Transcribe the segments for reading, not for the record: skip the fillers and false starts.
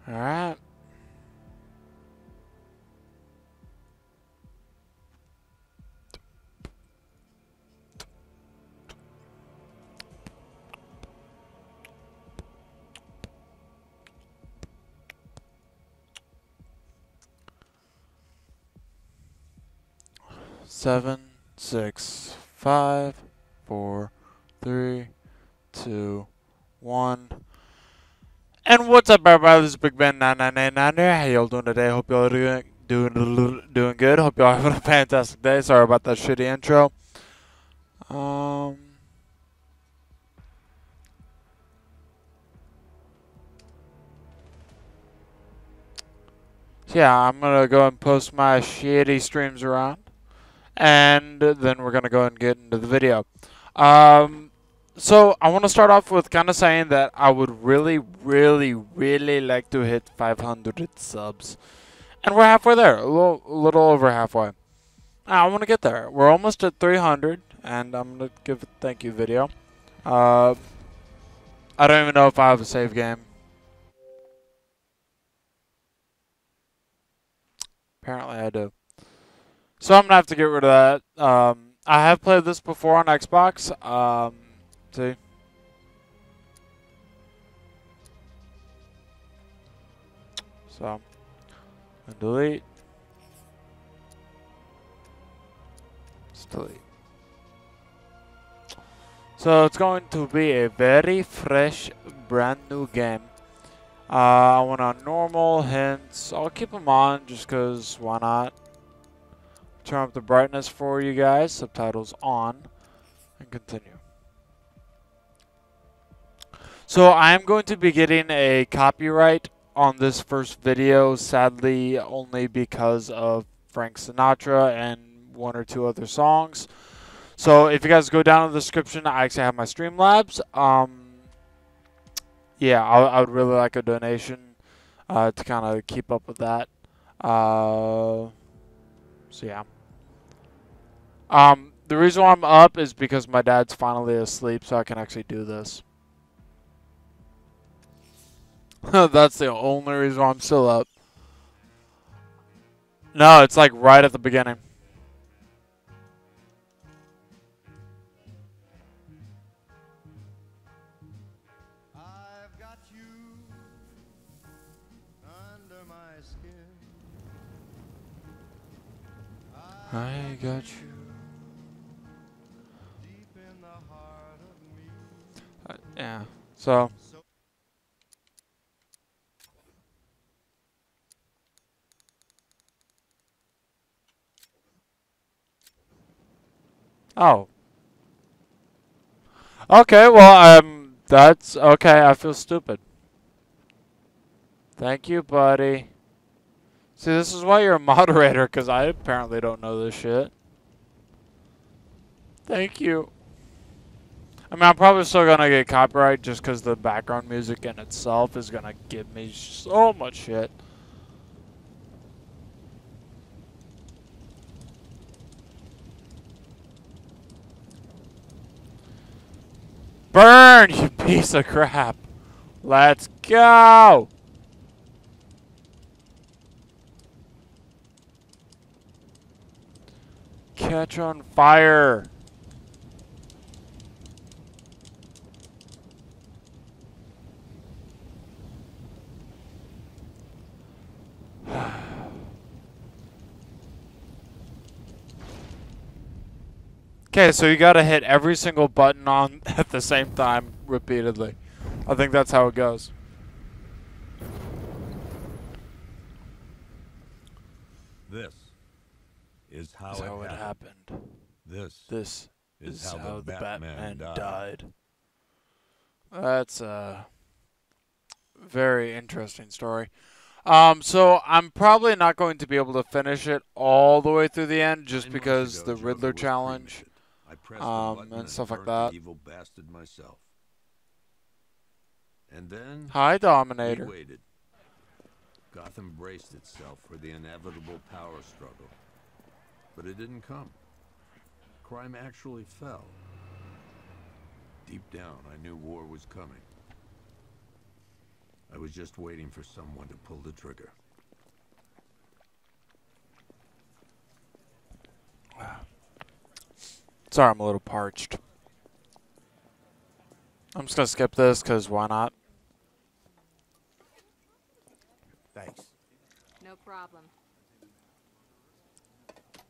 Alright. Seven, 6, 5, 4, 3, 2, 1. And what's up, everybody? This is Big Ben 9989. How y'all doing today? Hope y'all are doing good. Hope y'all having a fantastic day. Sorry about that shitty intro. Yeah, I'm gonna go and post my shitty streams around, and then we're gonna go and get into the video. So I want to start off with kind of saying that I would really like to hit 500 subs, and we're halfway there, a little over halfway. I want to get there. We're almost at 300, and I'm gonna give a thank you video. I don't even know if I have a save game. Apparently I do. So I'm gonna have to get rid of that. I have played this before on Xbox. See. So, and delete. Just delete. So it's going to be a very fresh, brand new game. I want on normal hints. I'll keep them on just because why not? Turn up the brightness for you guys. Subtitles on. And continue. So I'm going to be getting a copyright on this first video, sadly only because of Frank Sinatra and one or two other songs. So if you guys go down in the description, I actually have my Streamlabs. Yeah, I would really like a donation to kind of keep up with that. So yeah. The reason why I'm up is because my dad's finally asleep, so I can actually do this. That's the only reason why I'm still up. No, it's like right at the beginning. I've got you under my skin. I got you. Deep in the heart of me. Yeah, so. Oh. Okay, well, that's okay. I feel stupid. Thank you, buddy. See, this is why you're a moderator, because I apparently don't know this shit. Thank you. I mean, I'm probably still going to get copyright just because the background music in itself is going to give me so much shit. Burn, you piece of crap. Let's go. Catch on fire. Okay, so you gotta hit every single button on at the same time repeatedly. I think that's how it goes. This is how, it happened. This is how the Batman died. That's a very interesting story. So I'm probably not going to be able to finish it all the way through the end just because the Riddler challenge, and stuff like that. Evil bastard myself. And then Hi, Dominator. we waited. Gotham braced itself for the inevitable power struggle. But it didn't come. Crime actually fell. Deep down, I knew war was coming. I was was just waiting for someone to pull the trigger. Sorry, I'm a little parched. I'm just gonna skip this because why not? Thanks. No problem.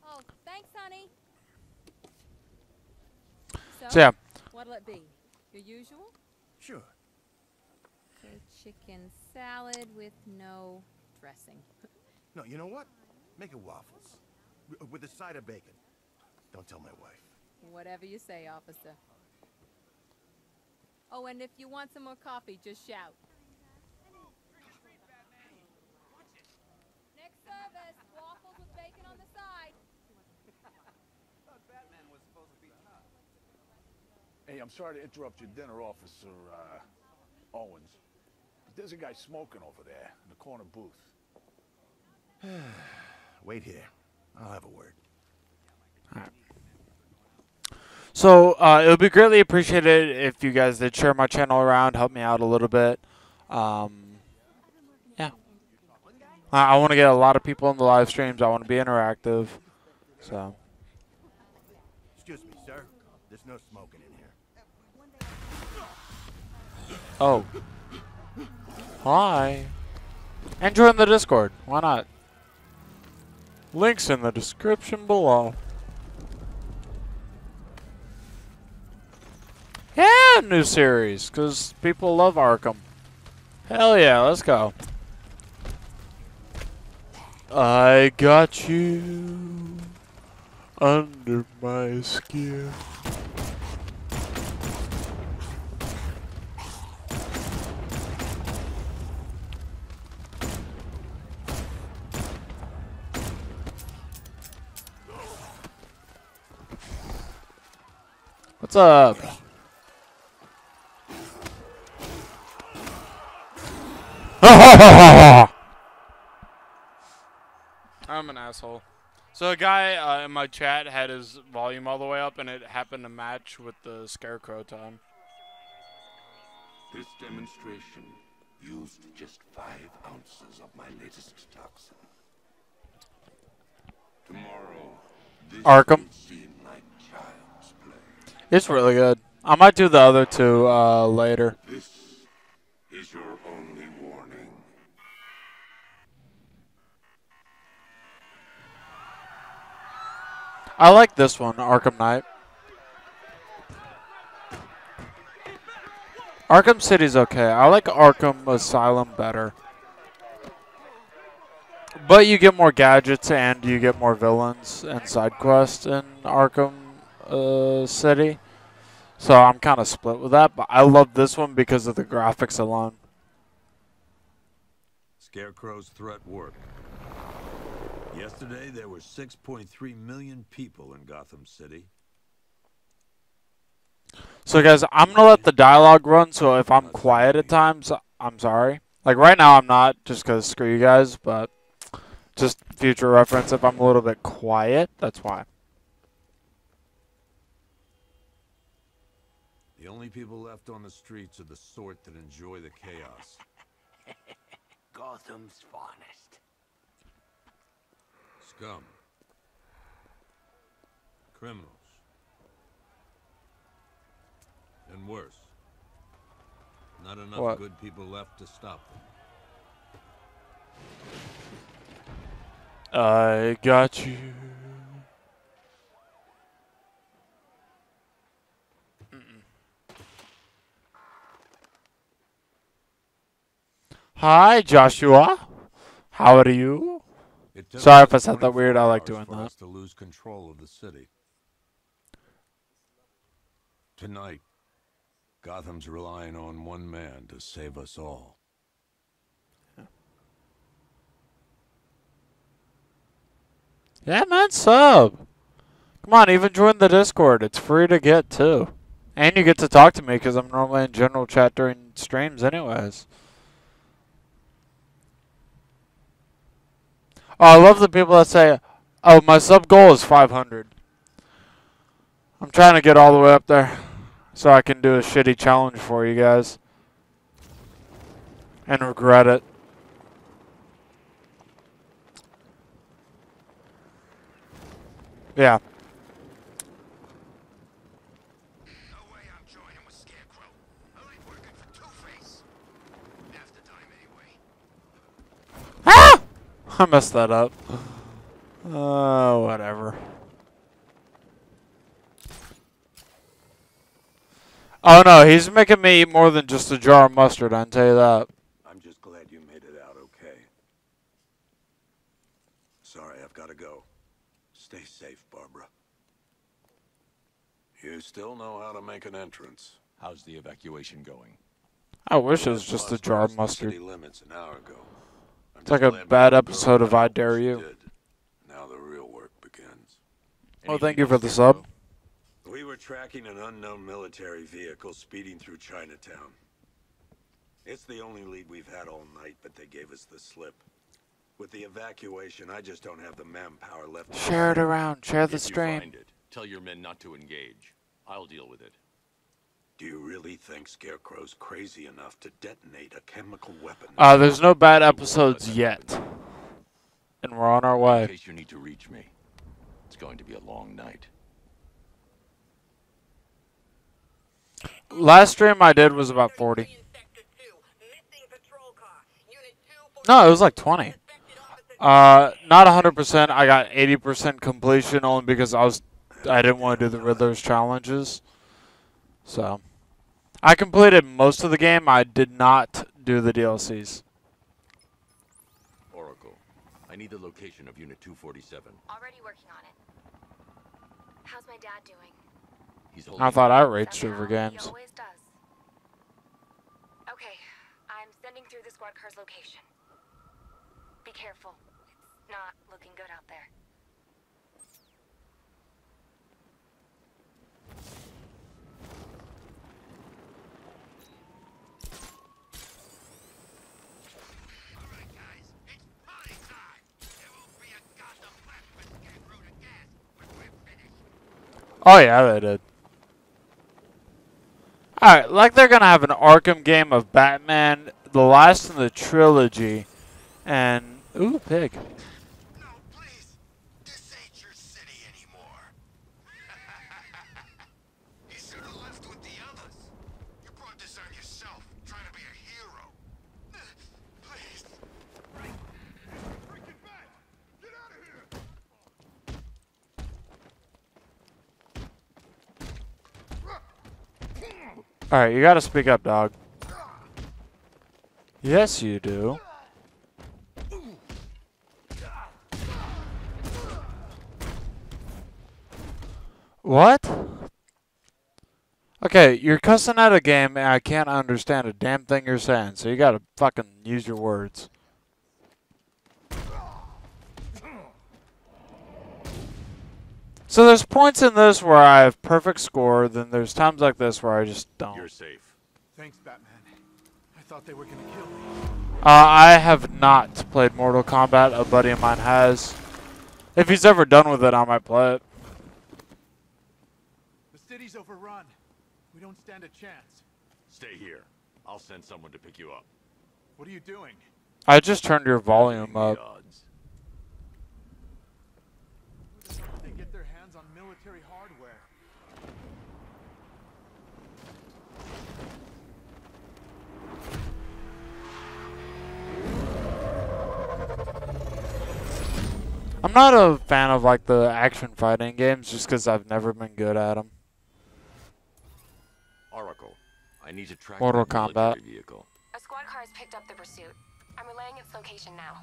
Oh, thanks, honey. So yeah, What'll it be? Your usual? Sure. Okay, chicken salad with no dressing. No, you know what? Make it waffles. With a side of bacon. Don't tell my wife. Whatever you say, officer. Oh, and if you want some more coffee, just shout. Next service, waffles with bacon on the side. Hey, I'm sorry to interrupt your dinner, Officer Owens. But there's a guy smoking over there in the corner booth. Wait here. I'll have a word. so it would be greatly appreciated if you guys did share my channel around, help me out a little bit. Yeah, I want to get a lot of people in the live streams. I want to be interactive. So Excuse me, sir. There's no smoking in here. oh, hi, and join the Discord. Why not? Links in the description below. Yeah, new series, because people love Arkham. Hell yeah, let's go. I got you under my skin. What's up? I'm an asshole. So a guy in my chat had his volume all the way up, and it happened to match with the scarecrow time. This demonstration used just 5 ounces of my latest toxin. Tomorrow, this Arkham. will seem like child's play. It's really good. I might do the other two later. This is your only warning. I like this one, Arkham Knight. Arkham City's okay. I like Arkham Asylum better. But you get more gadgets and you get more villains and side quests in Arkham City. So I'm kind of split with that. But I love this one because of the graphics alone. Scarecrow's threat worked. Yesterday, there were 6.3 million people in Gotham City. So guys, I'm going to let the dialogue run. So if I'm quiet at times, I'm sorry. Like right now I'm not, just because screw you guys. But just future reference, if I'm a little bit quiet, that's why. The only people left on the streets are the sort that enjoy the chaos. Gotham's finest. Scum. Criminals. And worse. Not enough What? good people left to stop them. I got you. Hi, Joshua. How are you? It took Sorry us if I said that weird. I like 24 doing hours for that. us to lose control of the city. Tonight, Gotham's relying on one man to save us all. Yeah, man, sub. Come on, even join the Discord. It's free to get, too. And you get to talk to me because I'm normally in general chat during streams anyways. Oh, I love the people that say, oh, my sub goal is 500. I'm trying to get all the way up there so I can do a shitty challenge for you guys. and regret it. Yeah. No way I'm joining with Scarecrow. I like working for Two-Face. Half the time anyway. Ah! I messed that up. Oh, whatever. Oh no, he's making me eat more than just a jar of mustard, I can tell you that. I'm just glad you made it out okay. Sorry, I've got to go. Stay safe, Barbara. You still know how to make an entrance. How's the evacuation going? I wish it was just a jar of mustard. City limits an hour ago. It's like a bad episode of I Dare You. Now the real work begins. Well, thank you for the sub. We were tracking an unknown military vehicle speeding through Chinatown. It's the only lead we've had all night, but they gave us the slip. With the evacuation, I just don't have the manpower left. Share it around. Share the If you stream. find it, tell your men not to engage. I'll deal with it. Do you really think Scarecrow's crazy enough to detonate a chemical weapon? There's no bad episodes yet. And we're on our In way. case you need to reach me, it's going to be a long night. Last stream I did was about 40. No, it was like 20. Not 100%. I got 80% completion only because I didn't want to do the Riddler's challenges. So, I completed most of the game. I did not do the DLCs. Oracle, I need the location of Unit 247. Already working on it. How's my dad doing? He's I holding thought I on. raged over He games. always does. Okay, I'm sending through the squad car's location. Be careful. It's not looking good out there. Alright, guys. It's party time. There won't be a Gotham left for Scarecrow to gas when we're finished. Oh yeah, they did. Alright, like they're gonna have an Arkham game of Batman, the last in the trilogy, and... Ooh, pig. No, please. This ain't your city anymore. You should have left with the others. You brought this on yourself, trying to be a hero. Please. Break it back. Get out of here. Alright, you gotta speak up, dog. Yes, you do. What? Okay, you're cussing at a game and I can't understand a damn thing you're saying, so you gotta fucking use your words. So there's points in this where I have perfect score, then there's times like this where I just don't. You're safe. Thanks, Batman. I thought they were gonna kill me. I have not played Mortal Kombat. A buddy of mine has. If he's ever done with it, I might play it. The city's overrun. We don't stand a chance. Stay here. I'll send someone to pick you up. What are you doing? I just turned your volume The up. odds. Who the hell did they get their hands on military hardware? I'm not a fan of like the action fighting games just because I've never been good at them. Oracle, I need to track Mortal that military Kombat. vehicle. A squad car has picked up the pursuit. I'm relaying its location now.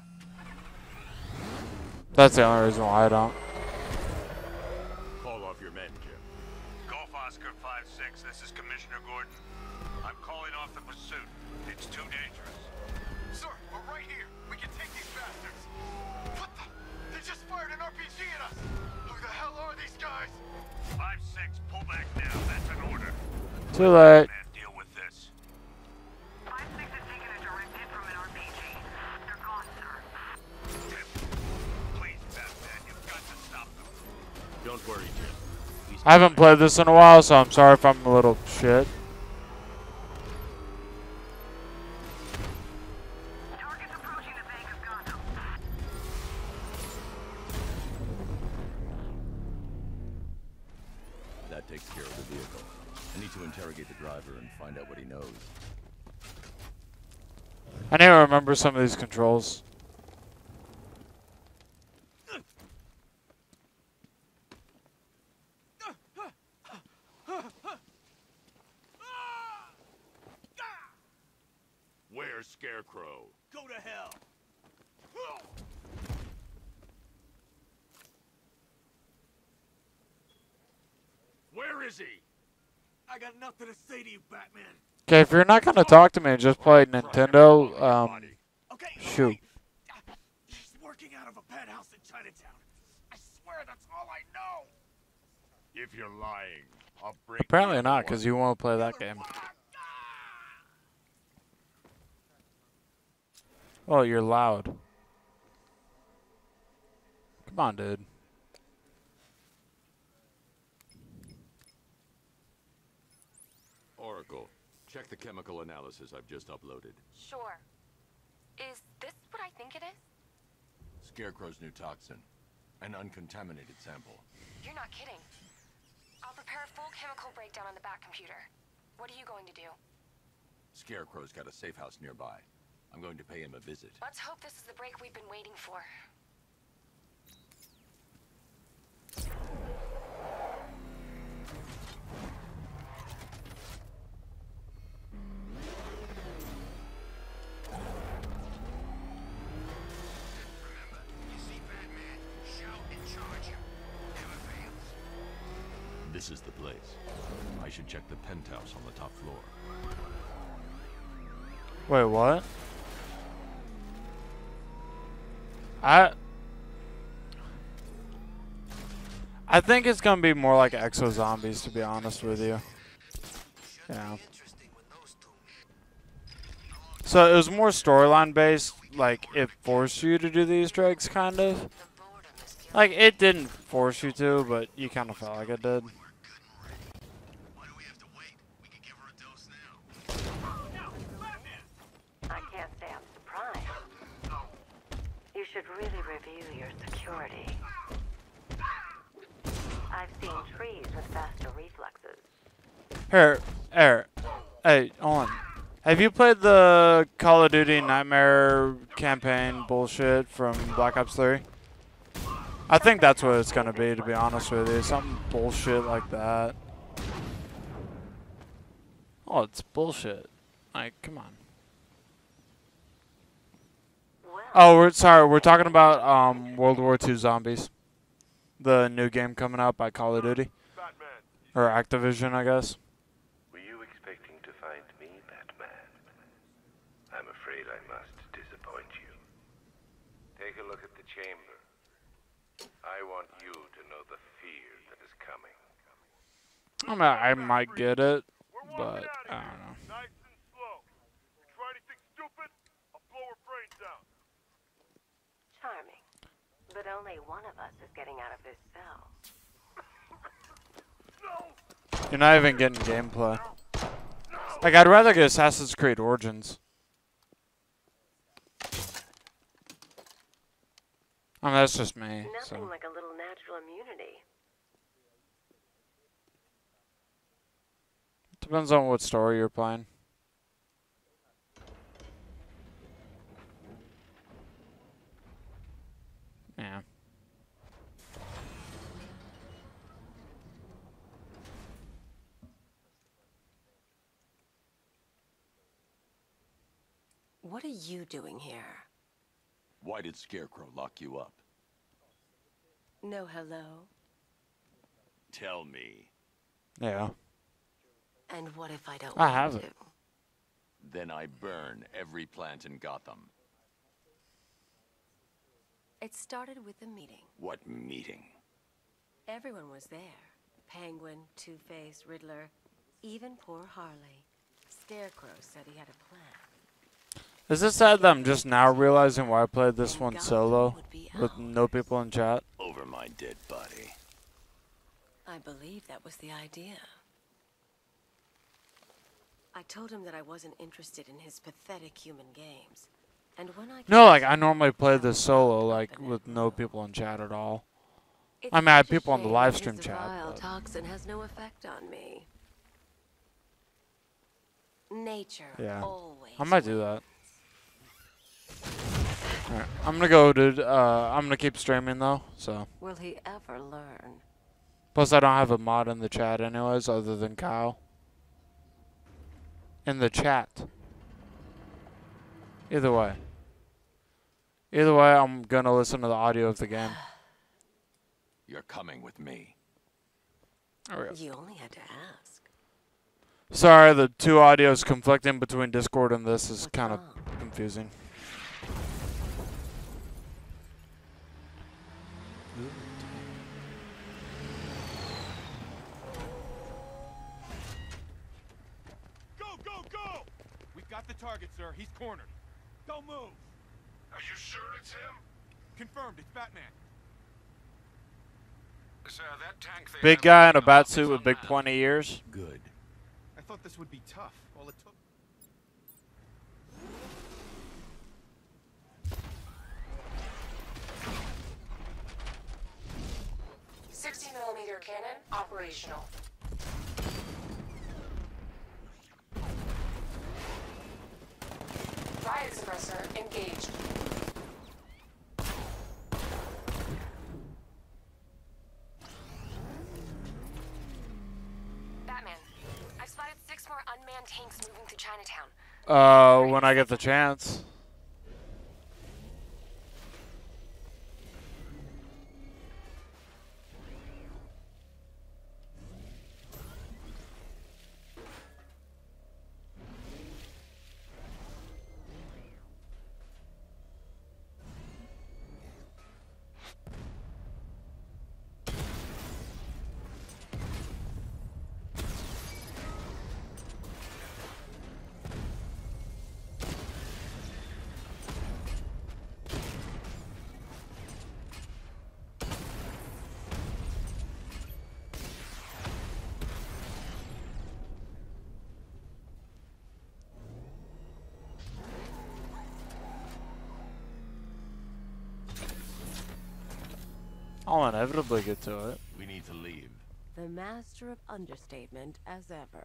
That's the only reason why I don't. Call off your men, Jim. Golf Oscar 5-6, this is Commissioner Gordon. I'm calling off the pursuit. It's too dangerous. Sir, we're right here. We can take these bastards. What the? They just fired an RPG at us. Who the hell are these guys? 5-6, pull back now. That's an order. Too late. Man, deal with this. 5-6 has taken a direct hit from an RPG. They're gone, sir. Jim, please, Batman, you've got to stop them. Don't worry, Jim. He's I haven't played this in a while, so I'm sorry if I'm a little shit. takes care of the vehicle. I need to interrogate the driver and find out what he knows. I need to remember some of these controls. Where's Scarecrow? Go to hell. Where is he? I got nothing to say to you, Batman. Okay, if you're not gonna talk to me and just play Nintendo, Okay. shoot. Okay. He's working out of a penthouse in Chinatown. I swear that's all I know. If you're lying, I'll break. Apparently not, because you won't play that game. Oh, you're loud. Come on, dude. Oracle, check the chemical analysis I've just uploaded. Sure. Is this what I think it is? Scarecrow's new toxin. An uncontaminated sample. You're not kidding. I'll prepare a full chemical breakdown on the back computer. What are you going to do? Scarecrow's got a safe house nearby. I'm going to pay him a visit. Let's hope this is the break we've been waiting for. Remember, you see Batman, shout and charge him. Never fails. This is the place. I should check the penthouse on the top floor. Wait, what? I think it's gonna be more like Exo Zombies, to be honest with you. Yeah. So it was more storyline based, like it forced you to do the Easter eggs, kind of. Like it didn't force you to, but you kind of felt like it did. Why do we have to wait? We can give her a dose now. I can't say I'm surprised. You should really review your security. I've seen trees with faster reflexes. Here, hey, hold on. Have you played the Call of Duty Nightmare campaign bullshit from Black Ops 3? I think that's what it's gonna be, to be honest with you. Something bullshit like that. Oh, it's bullshit. Like, come on. Oh, we're talking about World War II Zombies. The new game coming out by Call of Duty. Or Activision, I guess. Were you expecting to find me, Batman? I'm afraid I must disappoint you. Take a look at the chamber. I want you to know the fear that is coming. I mean, I might get it, but I don't know. Nice and slow. You try anything stupid, I'll blow her brains out. Charming. But only one of us is getting out of this cell. You're not even getting gameplay. Like, I'd rather get Assassin's Creed Origins. I mean, that's just me. Nothing So. like a little natural immunity. Depends on what story you're playing. Yeah. What are you doing here? Why did Scarecrow lock you up? No hello? Tell me. Yeah. And what if I don't I want have to? it. Then I burn every plant in Gotham. It started with a meeting. What meeting? Everyone was there. Penguin, Two-Face, Riddler, even poor Harley. Scarecrow said he had a plan. Is it sad that I'm just now realizing why I played this one solo with no people in chat? Over my dead body. I believe that was the idea. I told him that I wasn't interested in his pathetic human games. And when I No, like I normally play this solo, like with no people in chat at all. It's I mean, I had such a people on the shame live that stream his chat, vile but- toxin has no effect on me. Nature Yeah. always I might do wins. that. Alright, I'm gonna go, dude. I'm gonna keep streaming though, so. Will he ever learn? Plus, I don't have a mod in the chat anyways, other than Kyle. In the chat. Either way. Either way, I'm gonna listen to the audio of the game. You're coming with me. Alright. You only had to ask. Sorry, the two audios conflicting between Discord and this is What's kind of wrong? confusing. Go, go, go! We've got the target, sir. He's cornered. Don't move. Are you sure it's him? Confirmed. It's Batman. Sir, that tank they Big have guy in a taken bat off suit is with big unmanned. pointy ears. Good. I thought this would be tough. All it took. $60mm cannon operational. Riot suppressor engaged. Batman, I've spotted 6 more unmanned tanks moving through Chinatown. When I get the chance. I'll inevitably get to it. We need to leave. The master of understatement as ever.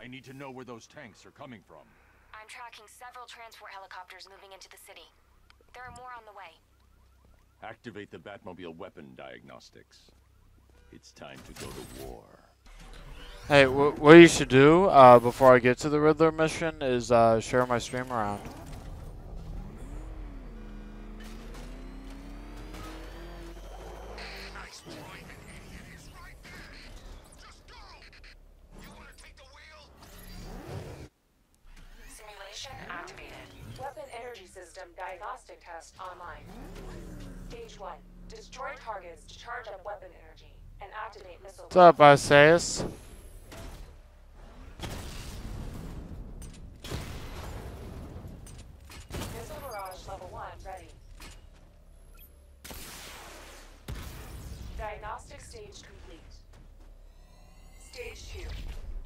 I need to know where those tanks are coming from. I'm tracking several transport helicopters moving into the city. There are more on the way. Activate the Batmobile weapon diagnostics. It's time to go to war. Hey, what you should do before I get to the Riddler mission is share my stream around. Nice driving, idiot. It's right there. Just go. You want to take the wheel? Simulation activated. Weapon energy system diagnostic test online. Stage 1. Destroy targets to charge up weapon energy and activate missile. What's up, Isaias? Missile barrage level 1 ready. Diagnostic stage complete. Stage 2.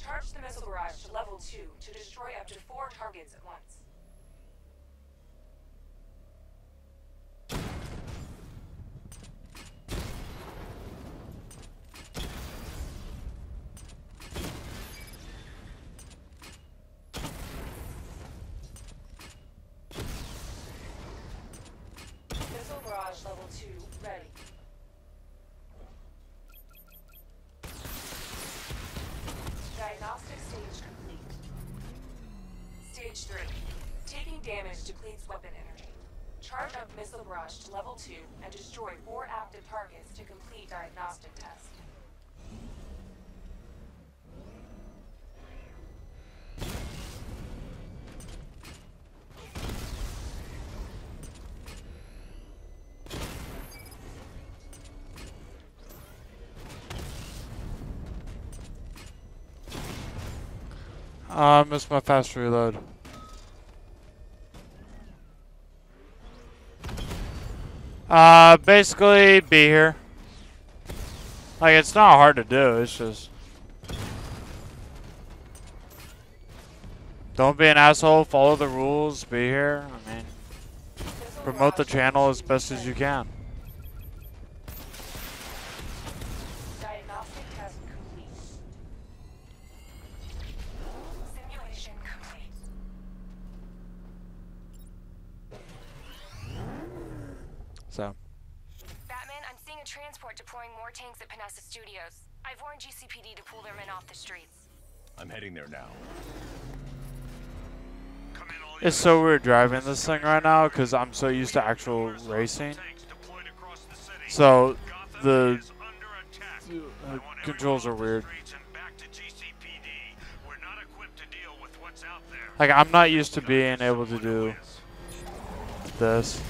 Charge the missile barrage to level 2 to destroy up to 4 targets at once. Missile barrage level 2 ready. Diagnostic stage complete. Stage 3. Taking damage depletes weapon energy. Charge up missile barrage to level 2 and destroy 4 active targets to complete diagnostic test. I missed my fast reload. Basically, be here. Like, it's not hard to do, it's just... Don't be an asshole. Follow the rules. Be here. I mean, promote the channel as best as you can. Diagnostic test complete. Simulation complete. So. Batman, I'm seeing a transport deploying more tanks at Panessa Studios. I've warned GCPD to pull their men off the streets. I'm heading there now. It's so weird driving this thing right now because I'm so used to actual racing. So the controls are weird. Like I'm not used to being able to do this.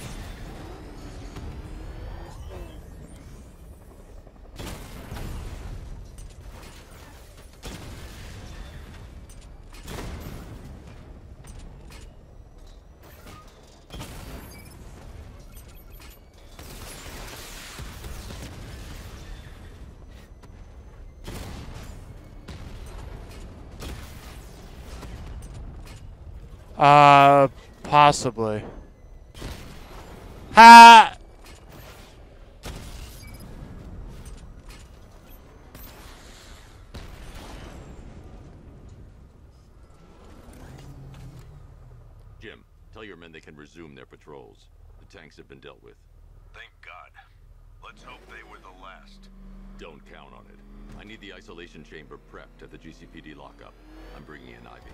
Possibly. Ha! Jim, tell your men they can resume their patrols. The tanks have been dealt with. Thank God. Let's hope they were the last. Don't count on it. I need the isolation chamber prepped at the GCPD lockup. I'm bringing in Ivy.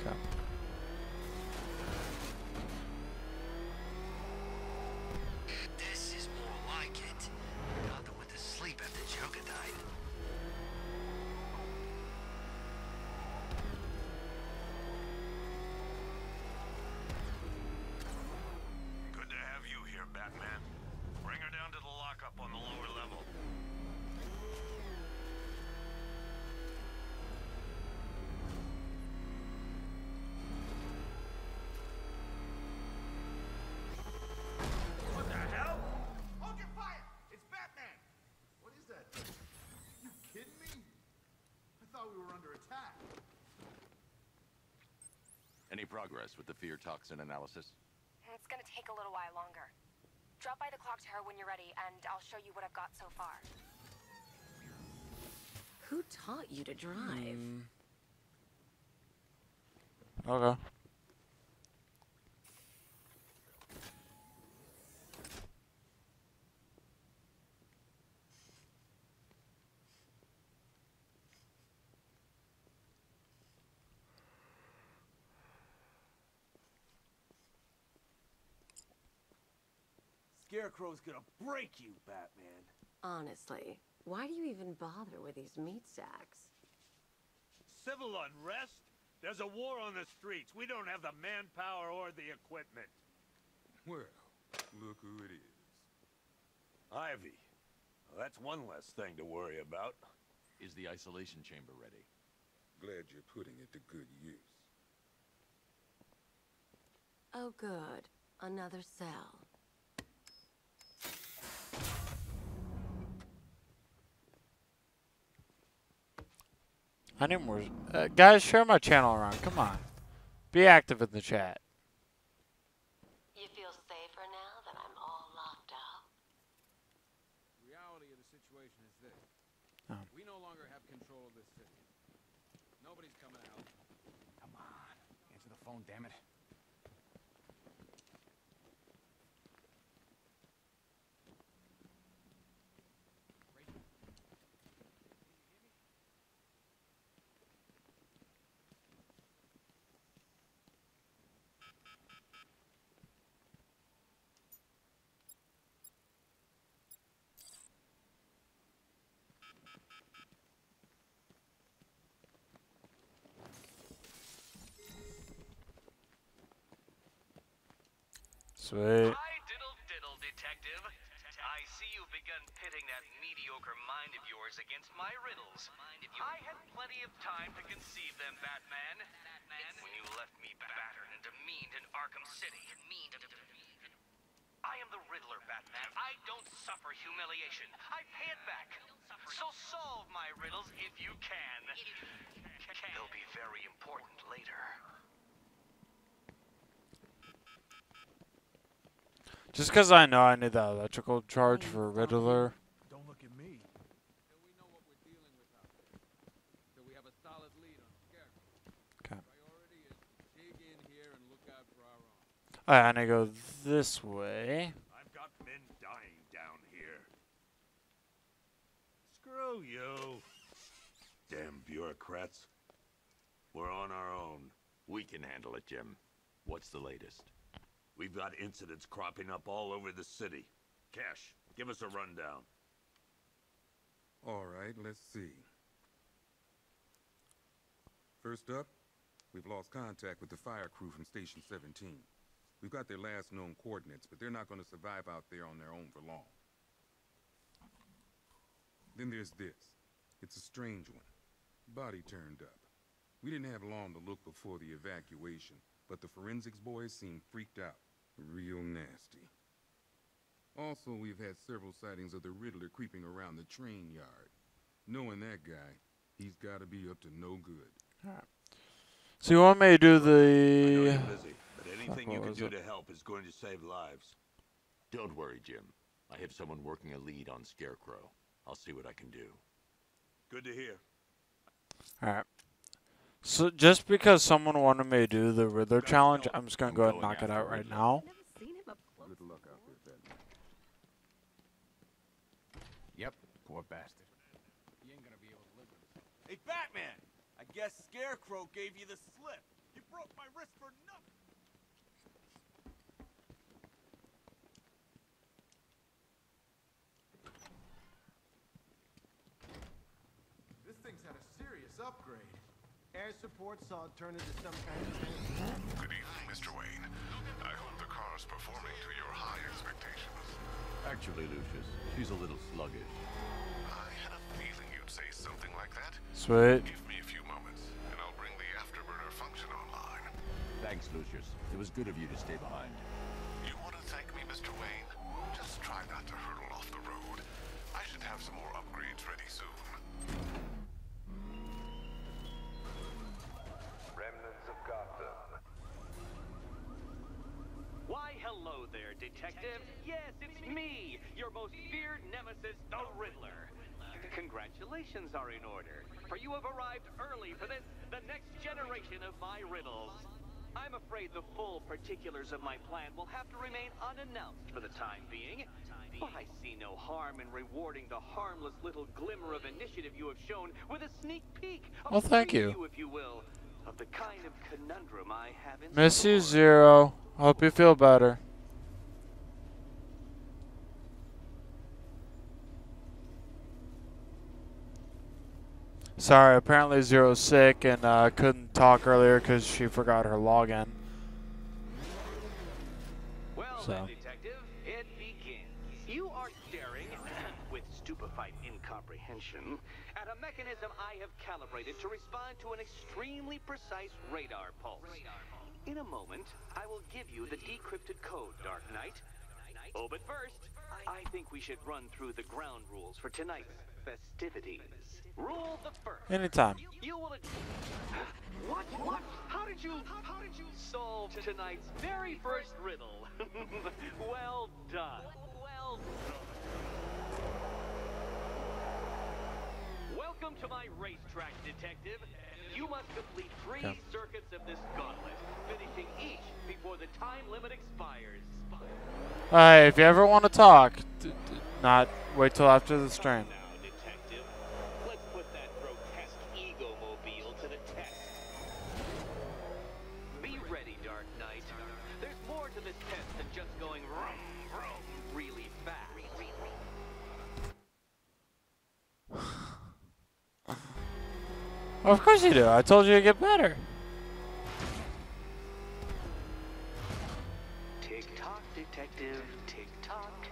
Okay. This is more like it. Gotham went to sleep after Joker died. Good to have you here, Batman. Bring her down to the lockup on the lower level. What the hell? Hold your fire! It's Batman! What is that thing? You kidding me? I thought we were under attack. Any progress with the fear toxin analysis? It's gonna take a little while longer. Drop by the clock tower when you're ready, and I'll show you what I've got so far. Who taught you to drive? Okay. Scarecrow's gonna break you, Batman. Honestly, why do you even bother with these meat sacks? Civil unrest? There's a war on the streets. We don't have the manpower or the equipment. Well, look who it is. Ivy. Well, that's one less thing to worry about. Is the isolation chamber ready? Glad you're putting it to good use. Oh, good. Another cell. I need more. Guys, share my channel around. Come on. Be active in the chat. You feel safer now that I'm all locked up? The reality of the situation is this. Oh. We no longer have control of this city. Nobody's coming to help. Come on. Answer the phone, damn it. Sweet. Hi, diddle, detective. I see you've begun pitting that mediocre mind of yours against my riddles. I had plenty of time to conceive them, Batman. When you left me battered and demeaned in Arkham City. I am the Riddler, Batman. I don't suffer humiliation. I pay it back. So solve my riddles if you can. They'll be very important later. Just because I know I need that electrical charge for Riddler. Don't look at me. Till we know what we're dealing with out there. Till we have a solid lead on Scarecrow. Okay. Priority is dig in here and look out for our own. Alright, I need to go this way. I've got men dying down here. Screw you. Damn bureaucrats. We're on our own. We can handle it, Jim. What's the latest? We've got incidents cropping up all over the city. Cash, give us a rundown. All right, let's see. First up, we've lost contact with the fire crew from Station 17. We've got their last known coordinates, but they're not going to survive out there on their own for long. Then there's this. It's a strange one. Body turned up. We didn't have long to look before the evacuation, but the forensics boys seemed freaked out. Real nasty. Also, we've had several sightings of the Riddler creeping around the train yard. Knowing that guy, he's got to be up to no good. Alright. So you want me to do I know the... you're busy, but anything you what can was do it? to help is going to save lives. Don't worry, Jim. I have someone working a lead on Scarecrow. I'll see what I can do. Good to hear. Alright. So just because someone wanted me to do the Riddler challenge, I'm just going to go ahead and knock it out right now. Good luck out there, Batman. Yep, poor bastard. He ain't gonna be able to live with us. Hey, Batman! I guess Scarecrow gave you the slip. You broke my wrist for nothing. This thing's had a serious upgrade. Air support saw it turn into some kind of tank. Good evening, Mr. Wayne. I hope the car's performing to your high expectations. Actually, Lucius, she's a little sluggish. I had a feeling you'd say something like that. Sweet. Give me a few moments, and I'll bring the afterburner function online. Thanks, Lucius. It was good of you to stay behind. You want to thank me, Mr. Wayne? Just try not to hurtle off the road. I should have some more upgrades ready soon. Remnants of Gotham. Why, hello there, Detective. Yes, it's me, your most feared nemesis, the Riddler. Congratulations are in order, for you have arrived early for this, the next generation of my riddles. I'm afraid the full particulars of my plan will have to remain unannounced for the time being, but I see no harm in rewarding the harmless little glimmer of initiative you have shown with a sneak peek, a Well, thank you. preview, if you will, of the kind of conundrum I have in Miss you, store. Zero. Hope you feel better. Sorry, apparently Zero's sick and couldn't talk earlier because she forgot her login. Well, So. then, Detective, it begins. You are staring, with stupefied incomprehension, at a mechanism I have calibrated to respond to an extremely precise radar pulse. In a moment, I will give you the decrypted code, Dark Knight. Oh, but first, I think we should run through the ground rules for tonight's festivities. Rule the first. Anytime. You will. What? How did you solve tonight's very first riddle? Well done. Well done. Welcome to my racetrack, Detective. You must complete 3 circuits of this gauntlet, finishing each before the time limit expires. Hey, if you ever want to talk, not wait till after the stream. Now, Detective, let's put that grotesque ego-mobile to the test. Be ready, Dark Knight. There's more to this test than just going vroom, vroom really fast. Of course you do. I told you to get better. Tick-tock, Detective, tick-tock.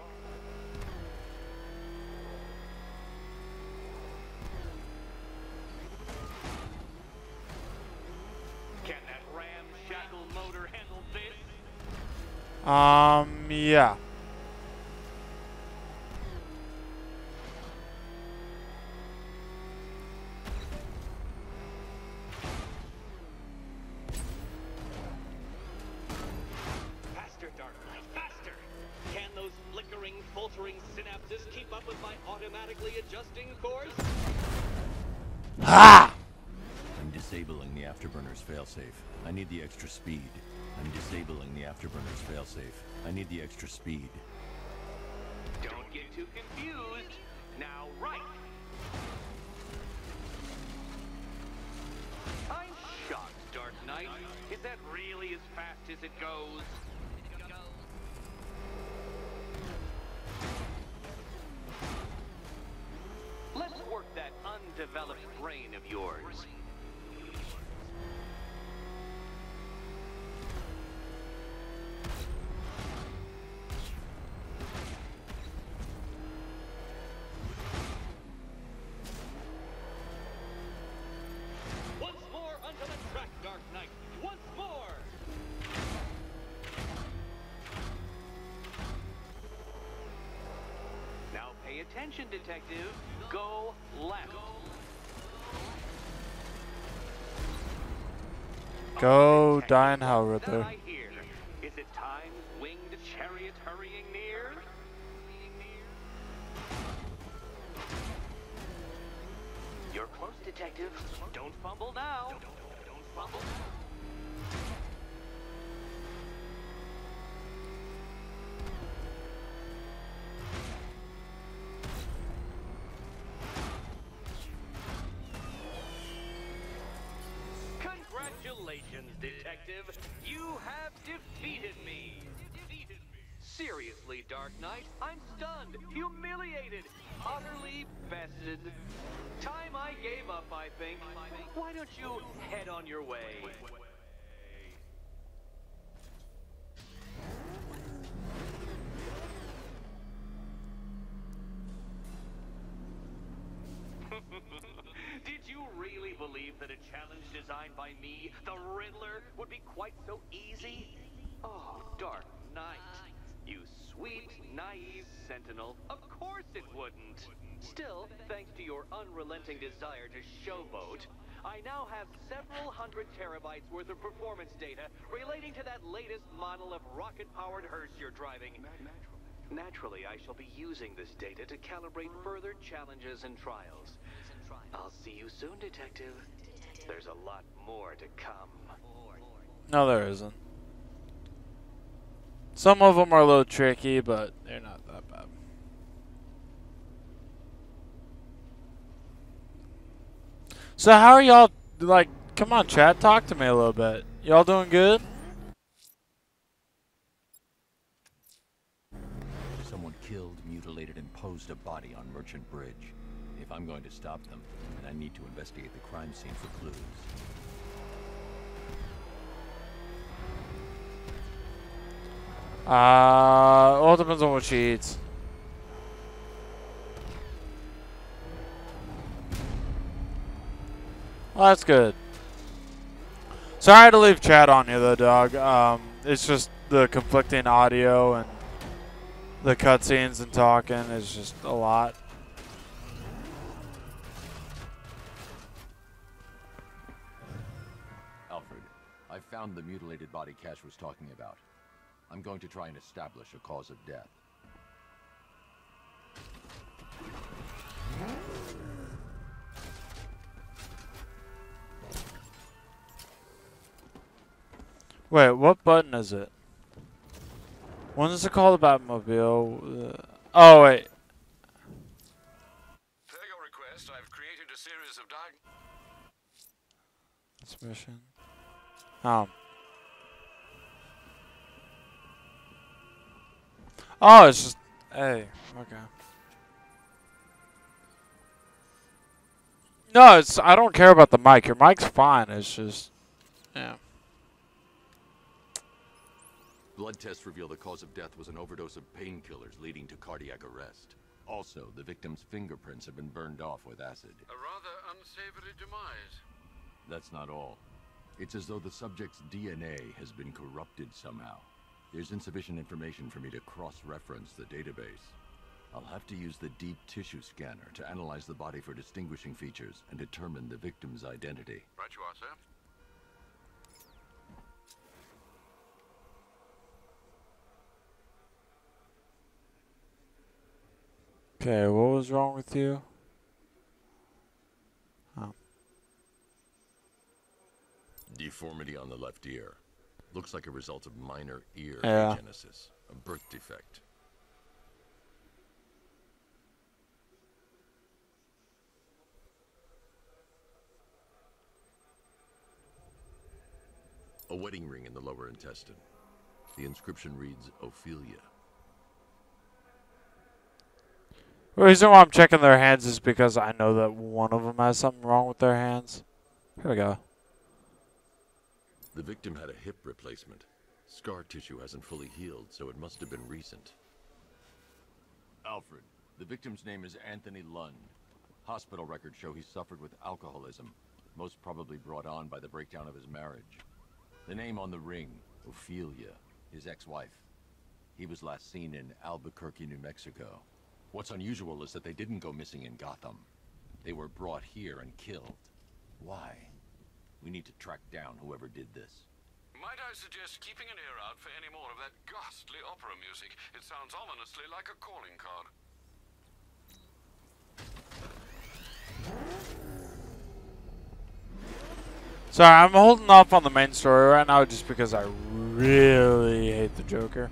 Can that ramshackle motor handle this? Yeah. with my automatically adjusting course? Ha! I'm disabling the afterburner's failsafe. I need the extra speed. I'm disabling the afterburner's failsafe. I need the extra speed. Don't get too confused. Now, right. I'm shocked, Dark Knight. Is that really as fast as it goes? Let's work that undeveloped brain of yours. Once more onto the track, Dark Knight. Once more! Now pay attention, Detective. Go left. Go die in hell, That Riddler. I hear. Is it time, winged chariot hurrying near? You're close, Detective. Don't fumble now. Don't fumble. Congratulations, Detective. You have defeated me. Seriously, Dark Knight, I'm stunned, humiliated, utterly bested. Time I gave up, I think. Why don't you head on your way? Did you really believe that a challenge designed by me, the Riddler, would be quite so easy? Oh, Dark Knight. You sweet, naive sentinel. Of course it wouldn't. Still, thanks to your unrelenting desire to showboat, I now have several hundred terabytes worth of performance data relating to that latest model of rocket-powered hearse you're driving. Naturally, I shall be using this data to calibrate further challenges and trials. I'll see you soon, Detective. There's a lot more to come. No, there isn't. Some of them are a little tricky, but they're not that bad. So how are y'all, like, come on chat, talk to me a little bit. Y'all doing good? Someone killed, mutilated, and posed a body on Merchant Bridge. If I'm going to stop them, then I need to investigate the crime scene for clues. All depends on what she eats. Well, that's good. Sorry to leave chat on you though, dog. It's just the conflicting audio and the cutscenes and talking is just a lot. Alfred, I found the mutilated body Cash was talking about. I'm going to try and establish a cause of death. Wait, what button is it? When is it called the Batmobile? Oh, wait. Per your request, I've created a series of This mission. Oh. Oh, it's just... Hey, okay. No, it's... I don't care about the mic. Your mic's fine. It's just... Yeah. Blood tests reveal the cause of death was an overdose of painkillers leading to cardiac arrest. Also, the victim's fingerprints have been burned off with acid. A rather unsavory demise. That's not all. It's as though the subject's DNA has been corrupted somehow. There's insufficient information for me to cross-reference the database. I'll have to use the deep tissue scanner to analyze the body for distinguishing features and determine the victim's identity. Right you are, sir. Okay, what was wrong with you? Oh. Deformity on the left ear. Looks like a result of minor ear Yeah. agenesis, a birth defect. A wedding ring in the lower intestine. The inscription reads Ophelia. The reason why I'm checking their hands is because I know that one of them has something wrong with their hands. Here we go. The victim had a hip replacement. Scar tissue hasn't fully healed, so it must have been recent. Alfred, the victim's name is Anthony Lund. Hospital records show he suffered with alcoholism, most probably brought on by the breakdown of his marriage. The name on the ring, Ophelia, his ex-wife. He was last seen in Albuquerque, New Mexico. What's unusual is that they didn't go missing in Gotham. They were brought here and killed. Why? We need to track down whoever did this. Might I suggest keeping an ear out for any more of that ghastly opera music? It sounds ominously like a calling card. Sorry, I'm holding off on the main story right now just because I really hate the Joker.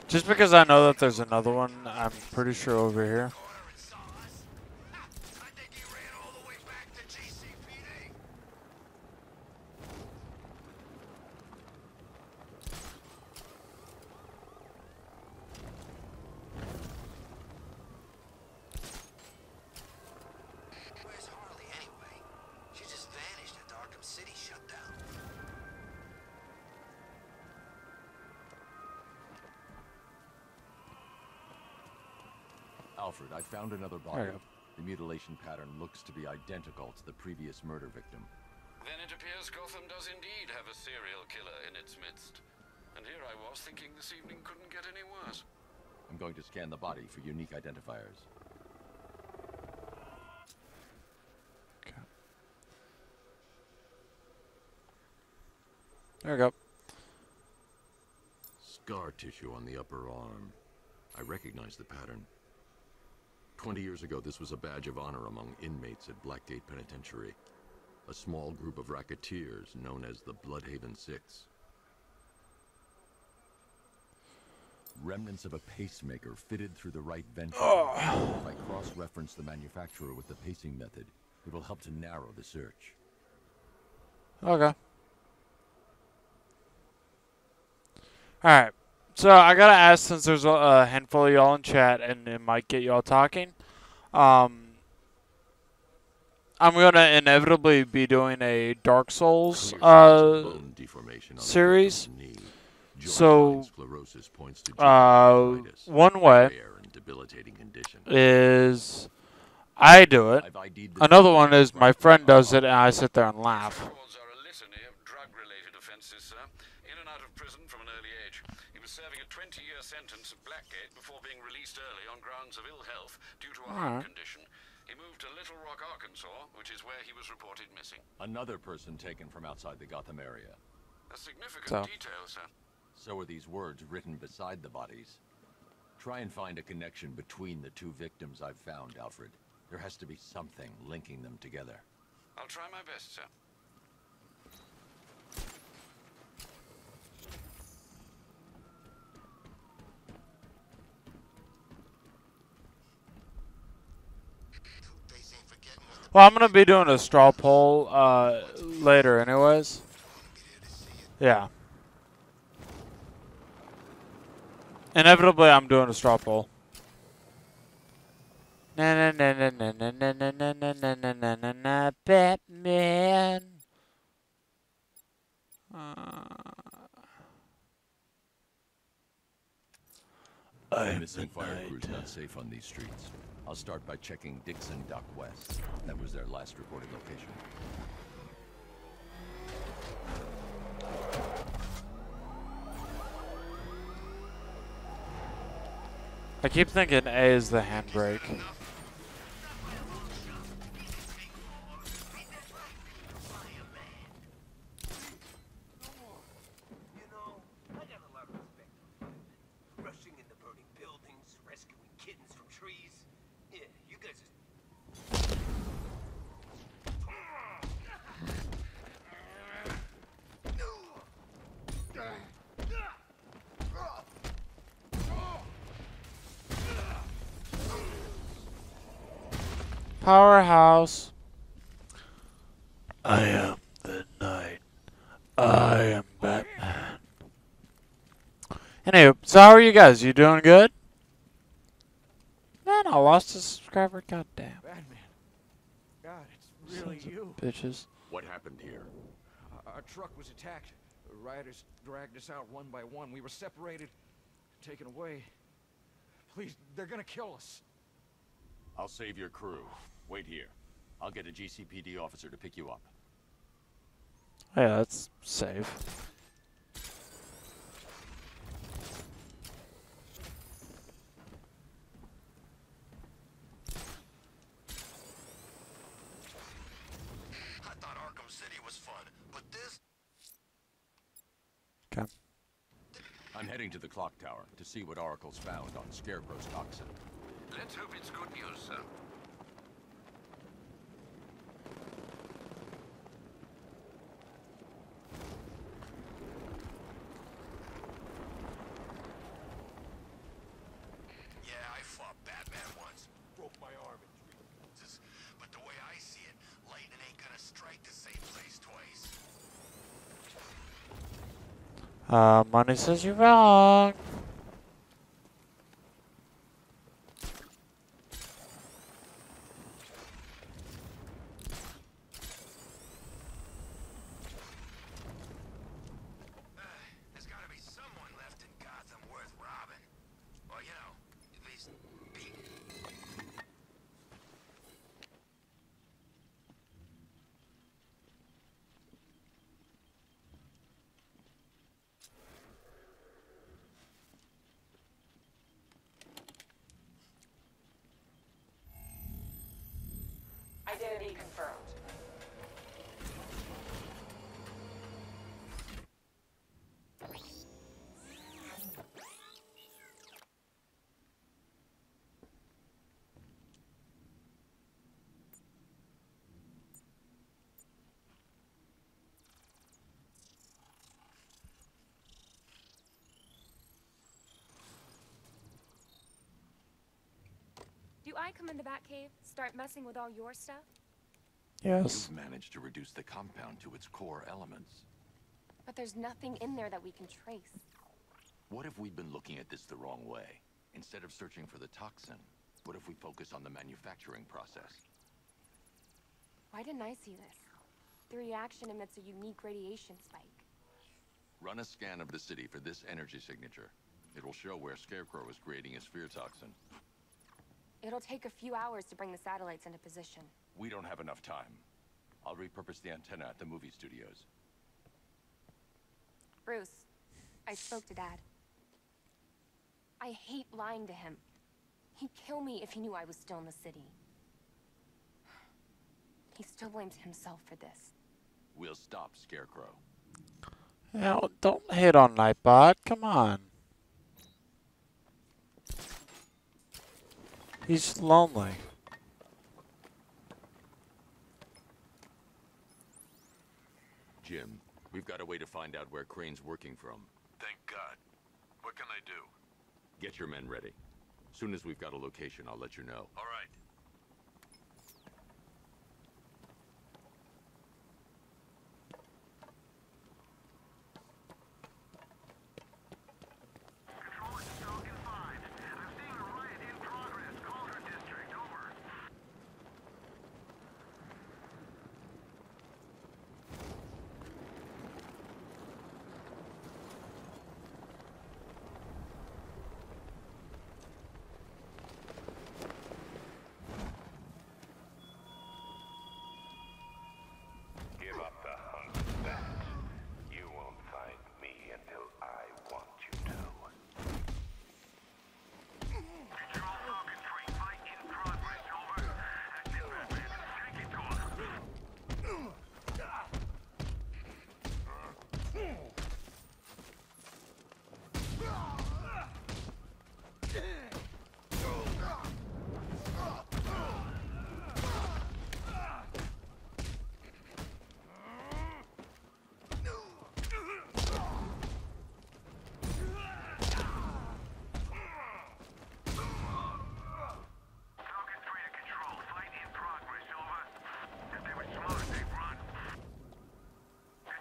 Just because I know that there's another one, I'm pretty sure over here. Where's Harley anyway? She just vanished after Arkham City shut down. Alfred, I found another body. The mutilation pattern looks to be identical to the previous murder victim. Then it appears Gotham does indeed have a serial killer in its midst. And here I was thinking this evening couldn't get any worse. I'm going to scan the body for unique identifiers. There we go. Scar tissue on the upper arm. I recognize the pattern. 20 years ago, this was a badge of honor among inmates at Blackgate Penitentiary. A small group of racketeers known as the Bloodhaven Six. Remnants of a pacemaker fitted through the right ventricle. If I cross-reference the manufacturer with the pacing method, it will help to narrow the search. Okay. Alright. So I gotta ask, since there's a handful of y'all in chat and it might get y'all talking, I'm gonna inevitably be doing a Dark Souls series. So one way is I do it. Another one is my friend does it and I sit there and laugh. Serving a 20-year sentence at Blackgate before being released early on grounds of ill health due to a heart condition. He moved to Little Rock, Arkansas, which is where he was reported missing. Another person taken from outside the Gotham area. A significant detail, sir. So are these words written beside the bodies. Try and find a connection between the two victims I've found, Alfred. There has to be something linking them together. I'll try my best, sir. Well, I'm gonna be doing a straw poll later, anyways. Yeah. Inevitably, I'm doing a straw poll. Na na na na na na na na na na na na na na na Batman. The missing fire crew's not safe on these streets. I'll start by checking Dixon Dock West. That was their last reported location. I keep thinking A is the handbrake. Rushing into burning buildings, rescuing kittens from trees. Yeah, you guys Powerhouse. I am the knight. I am Batman. Anyway, so how are you guys? You doing good? Man, I lost a subscriber. Goddamn. Batman. God, it's really Sons of you. bitches. What happened here? Our truck was attacked. The rioters dragged us out one by one. We were separated, taken away. Please, they're gonna kill us. I'll save your crew. Wait here. I'll get a GCPD officer to pick you up. Yeah, that's safe. I thought Arkham City was fun, but this... Okay. I'm heading to the clock tower to see what Oracle's found on Scarecrow's toxin. Let's hope it's good news, sir. Yeah, I fought Batman once. Broke my arm in 3 pieces. But the way I see it, lightning ain't gonna strike the same place twice. Money says you're wrong. There's gotta be someone left in Gotham worth robbing. Or, you know, at least beating. Identity confirmed. Do I come in the Batcave, start messing with all your stuff? Yes. You've managed to reduce the compound to its core elements. But there's nothing in there that we can trace. What if we've been looking at this the wrong way? Instead of searching for the toxin, what if we focus on the manufacturing process? Why didn't I see this? The reaction emits a unique radiation spike. Run a scan of the city for this energy signature. It'll show where Scarecrow is creating his fear toxin. It'll take a few hours to bring the satellites into position. We don't have enough time. I'll repurpose the antenna at the movie studios. Bruce, I spoke to Dad. I hate lying to him. He'd kill me if he knew I was still in the city. He still blames himself for this. We'll stop Scarecrow. Yeah, don't hit on Nightbot. Come on. He's lonely. Jim, we've got a way to find out where Crane's working from. Thank God. What can I do? Get your men ready. Soon as we've got a location, I'll let you know. All right.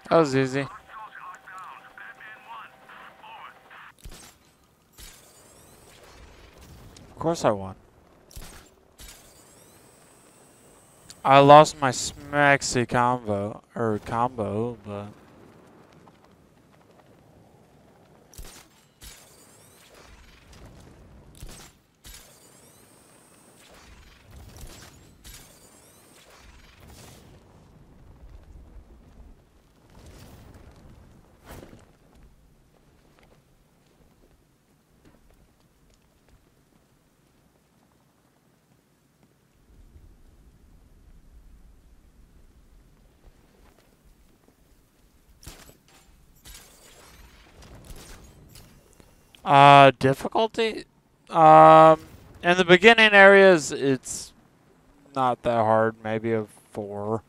That was easy. Of course I won. I lost my Smaxy combo, but difficulty? In the beginning areas, it's not that hard. Maybe a 4.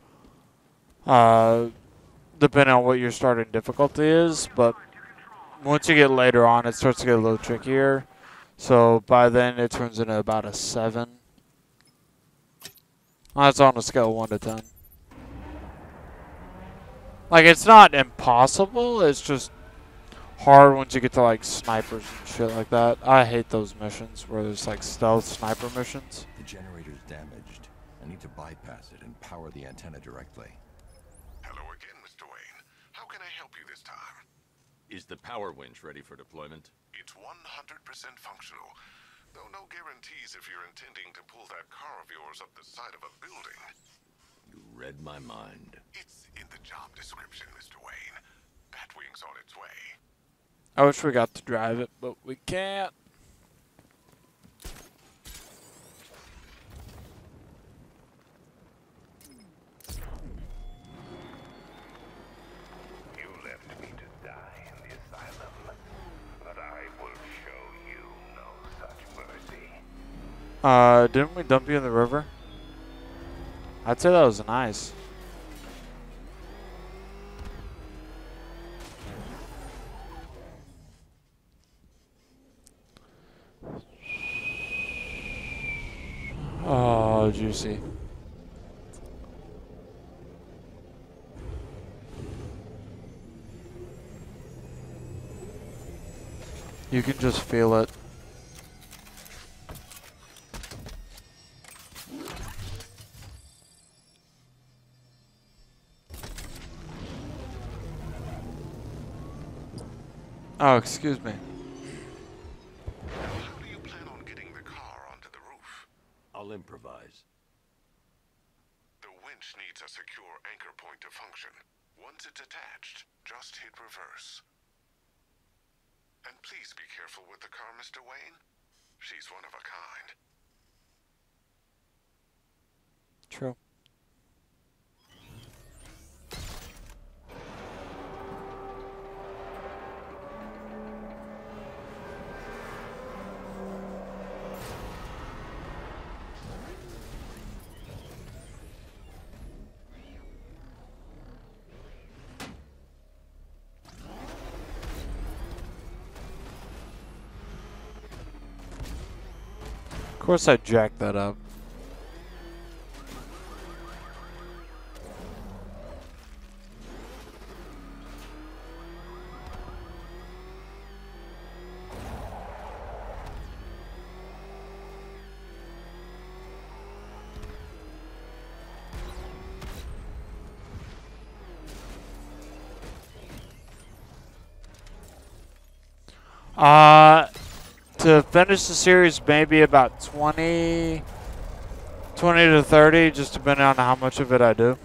Depending on what your starting difficulty is, but once you get later on, it starts to get a little trickier. So by then, it turns into about a 7. That's on a scale of 1 to 10. Like, it's not impossible, it's just hard once you get to, like, snipers and shit like that. I hate those missions where there's, like, stealth sniper missions. The generator's damaged. I need to bypass it and power the antenna directly. Hello again, Mr. Wayne. How can I help you this time? Is the power winch ready for deployment? It's 100% functional. Though no guarantees if you're intending to pull that car of yours up the side of a building. You read my mind. It's in the job description, Mr. Wayne. Batwing's on its way. I wish we got to drive it, but we can't. You left me to die in the asylum, but I will show you no such mercy. Didn't we dump you in the river? I'd say that was nice. Oh, juicy. You can just feel it. Oh, excuse me. How do you plan on getting the car onto the roof? I'll improvise. The winch needs a secure anchor point to function. Once it's attached, just hit reverse. And please be careful with the car, Mr. Wayne. She's one of a kind. True. Of course I jacked that up. To finish the series, maybe about 20 to 30, just depending on how much of it I do.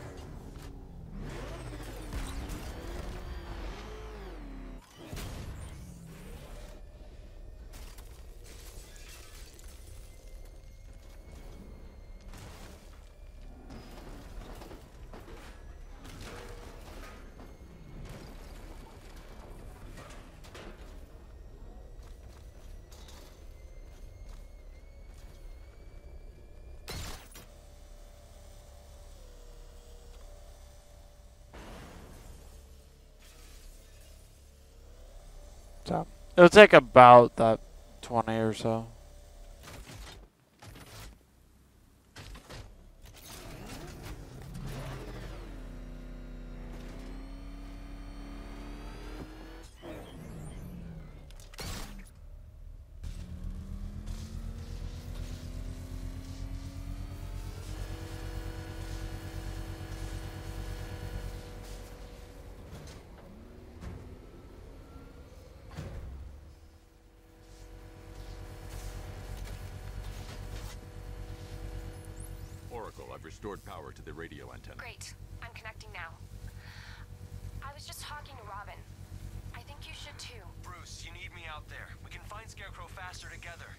So it'll take about that 20 or so. I've restored power to the radio antenna. Great. I'm connecting now. I was just talking to Robin. I think you should too. Bruce, you need me out there. We can find Scarecrow faster together.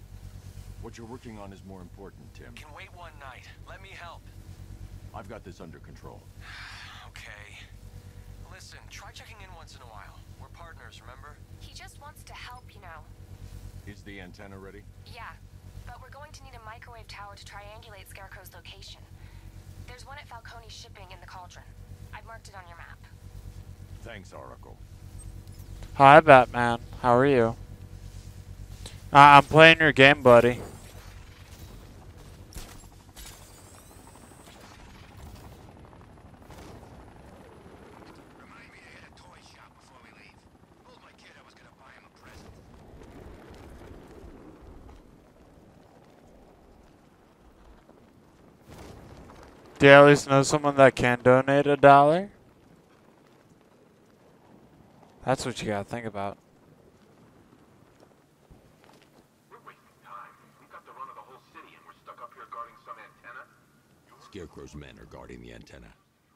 What you're working on is more important, Tim. Can wait one night. Let me help. I've got this under control. Okay. Listen, try checking in once in a while. We're partners, remember? He just wants to help, you know. Is the antenna ready? Yeah, but we're going to need a microwave tower to triangulate Scarecrow's location. There's one at Falcone's shipping in the Cauldron. I've marked it on your map. Thanks, Oracle. Hi, Batman. How are you? I'm playing your game, buddy. Remind me to hit a toy shop before we leave. Told my kid I was gonna buy him a present. Do you at least know someone that can donate $1? That's what you gotta think about. We're wasting time. We've got the run of the whole city and we're stuck up here guarding some antenna. Scarecrow's men are guarding the antenna.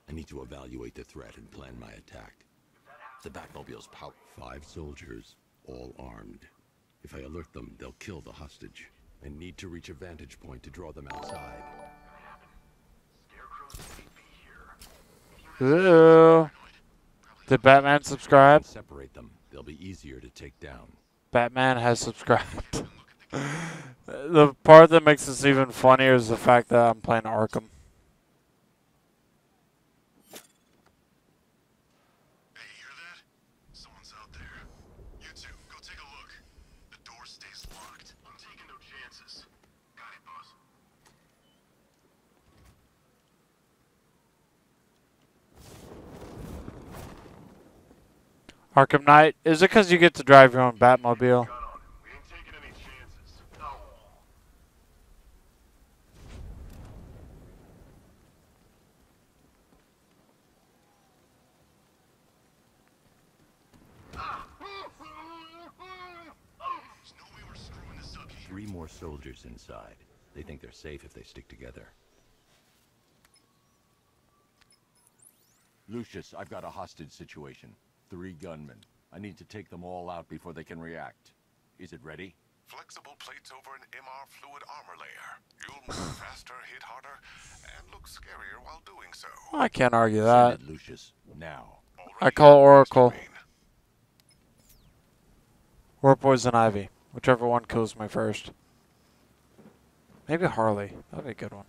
I need to evaluate the threat and plan my attack. The Batmobile's 5 soldiers, all armed. If I alert them, they'll kill the hostage. I need to reach a vantage point to draw them outside. Ooh. Did Batman subscribe? Separate them. They'll be easier to take down. Batman has subscribed. The part that makes this even funnier is the fact that I'm playing Arkham. Hey, you hear that? Someone's out there. You two, go take a look. The door stays locked. I'm taking no chances. Got it, boss. Arkham Knight, is it because you get to drive your own Batmobile? We ain't taking any chances. No. Three more soldiers inside. They think they're safe if they stick together. Lucius, I've got a hostage situation. 3 gunmen. I need to take them all out before they can react. Is it ready? Flexible plates over an MR fluid armor layer. You'll move faster, hit harder, and look scarier while doing so. I can't argue that. Send it, Lucius. Now. I call Oracle. Or Poison Ivy. Whichever one kills me first. Maybe Harley. That'd be a good one.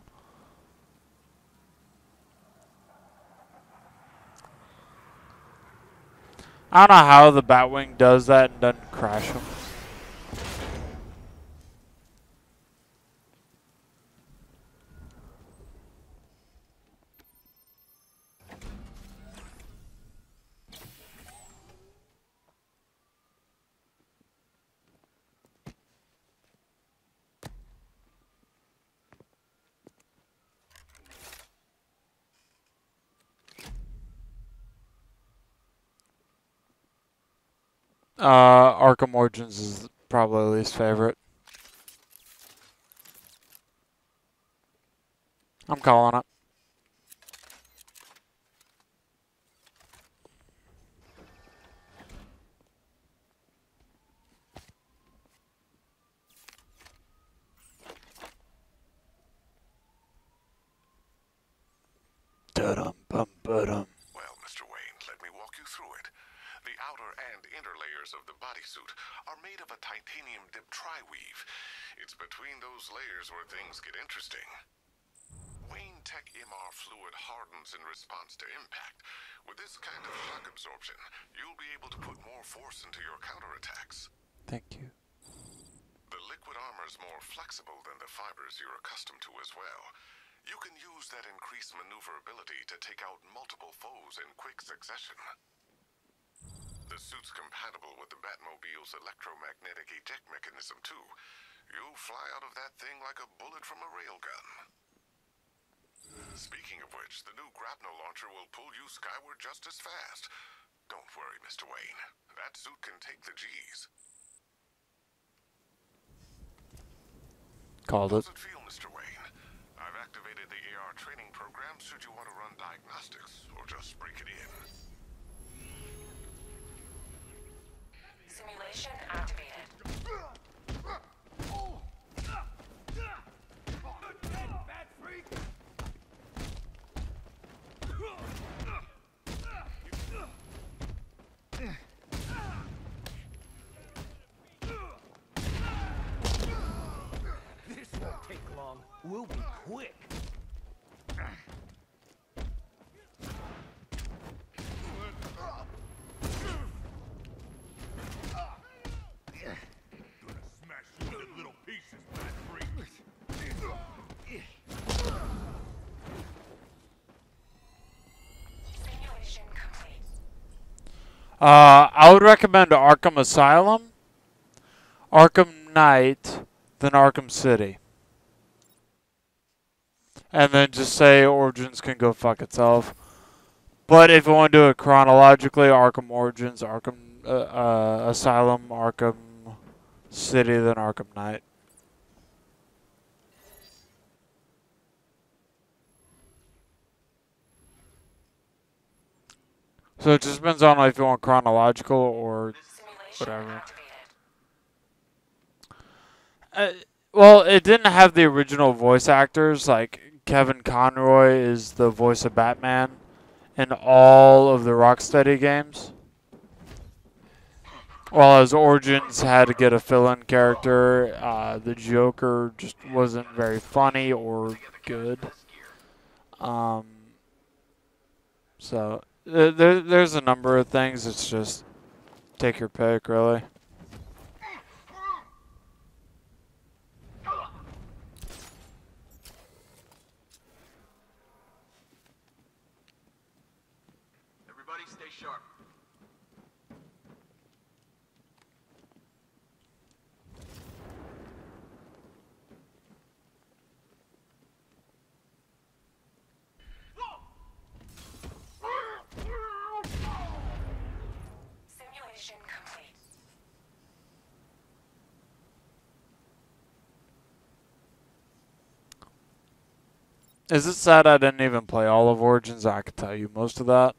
I don't know how the Batwing does that and doesn't crash him. Arkham Origins is probably least favorite. I'm calling it. Dum-bum-ba-dum. Well, Mr. Wayne, let me walk you through it. The outer and inner layers of the bodysuit are made of a titanium-dipped tri-weave. It's between those layers where things get interesting. Wayne Tech MR fluid hardens in response to impact. With this kind of shock absorption, you'll be able to put more force into your counterattacks. Thank you. The liquid armor is more flexible than the fibers you're accustomed to as well. You can use that increased maneuverability to take out multiple foes in quick succession. The suit's compatible with the Batmobile's electromagnetic eject mechanism, too. You'll fly out of that thing like a bullet from a railgun. Speaking of which, the new grapnel launcher will pull you skyward just as fast. Don't worry, Mr. Wayne. That suit can take the G's. Called it. How does it feel, Mr. Wayne? I've activated the AR training program should you want to run diagnostics or just break it in. Simulation activated. Bad freak! This won't take long. We'll be quick. Gonna smash you into little pieces, bad freak. Simulation complete. I would recommend Arkham Asylum, Arkham Knight, then Arkham City. And then just say Origins can go fuck itself. But if you want to do it chronologically, Arkham Origins, Arkham Asylum, Arkham City, then Arkham Knight. So it just depends on if you want chronological or whatever. Well, it didn't have the original voice actors. Like Kevin Conroy is the voice of Batman in all of the Rocksteady games. While his Origins had to get a fill-in character, the Joker just wasn't very funny or good. So there's a number of things. It's just take your pick, really. Everybody stay sharp. Simulation complete. Is it sad I didn't even play all of Origins? I could tell you most of that.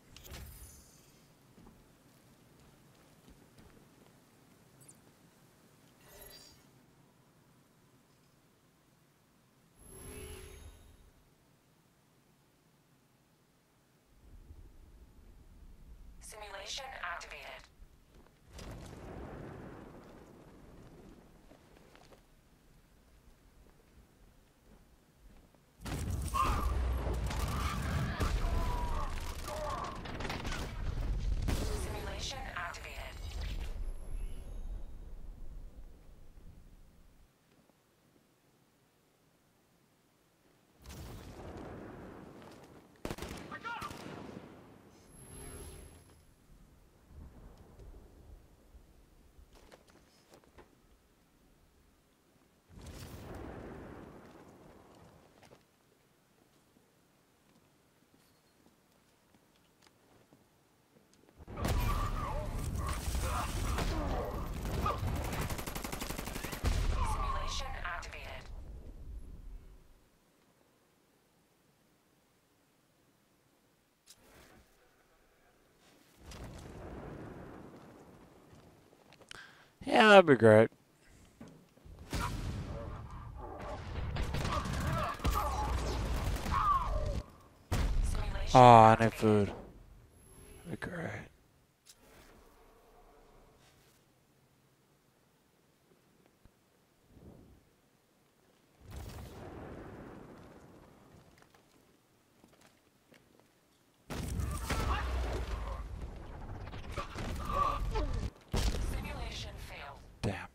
Simulation activated. Simulation activated. Simulation activated. Yeah, that'd be great. Oh, I need food. That'd be great. Simulation failed. Damn.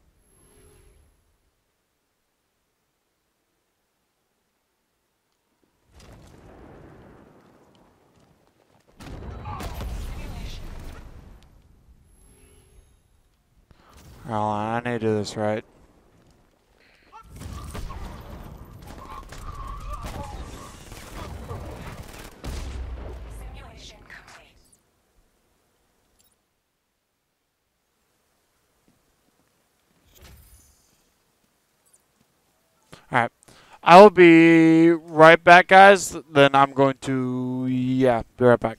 Hold on, I need to do this right. Simulation complete. Alright. I will be right back, guys. Then I'm going to, yeah, be right back.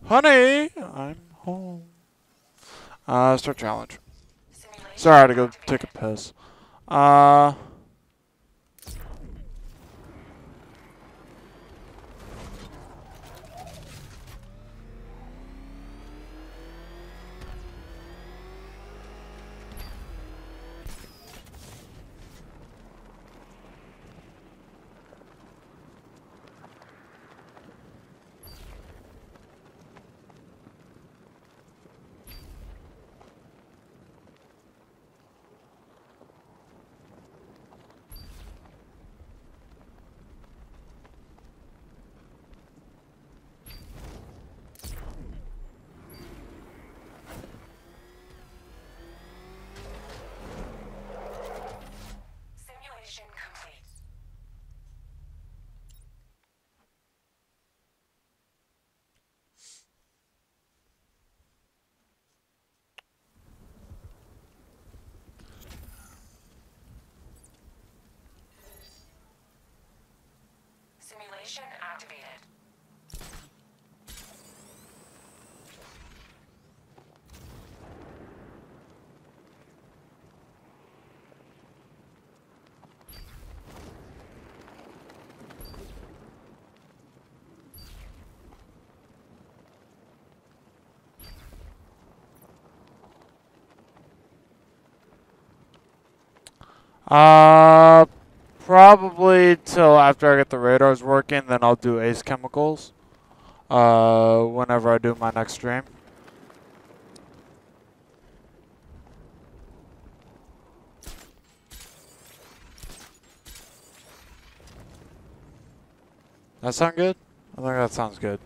Honey, I'm home. Start challenge. Sorry, I had to go take a piss. Simulation complete. Simulation activated. Probably till after I get the radars working, then I'll do Ace Chemicals. Whenever I do my next stream. That sound good? I think that sounds good.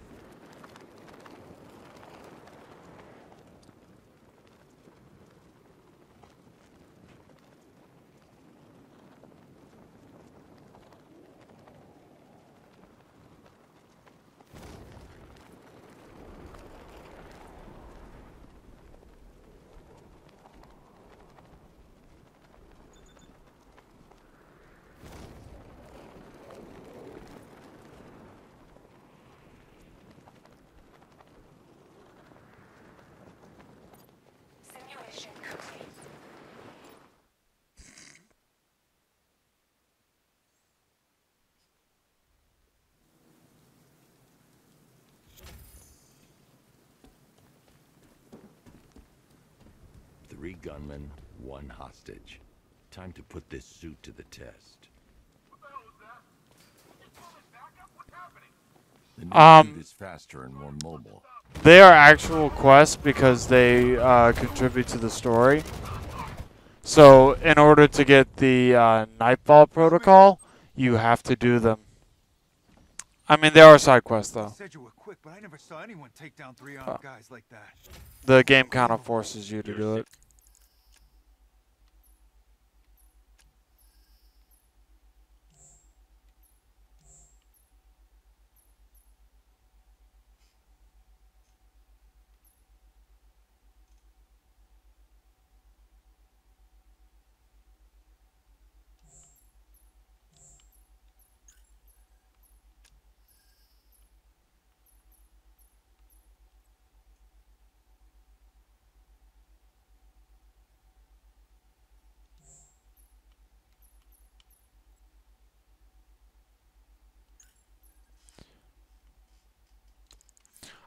Simulation complete. Three gunmen, one hostage. Time to put this suit to the test. The new suit is faster and more mobile. They are actual quests because they contribute to the story. So in order to get the Nightfall protocol, you have to do them. I mean, they are side quests though. You said you were quick, but I never saw anyone take down three armed guys like that. The game kind of forces you to do it.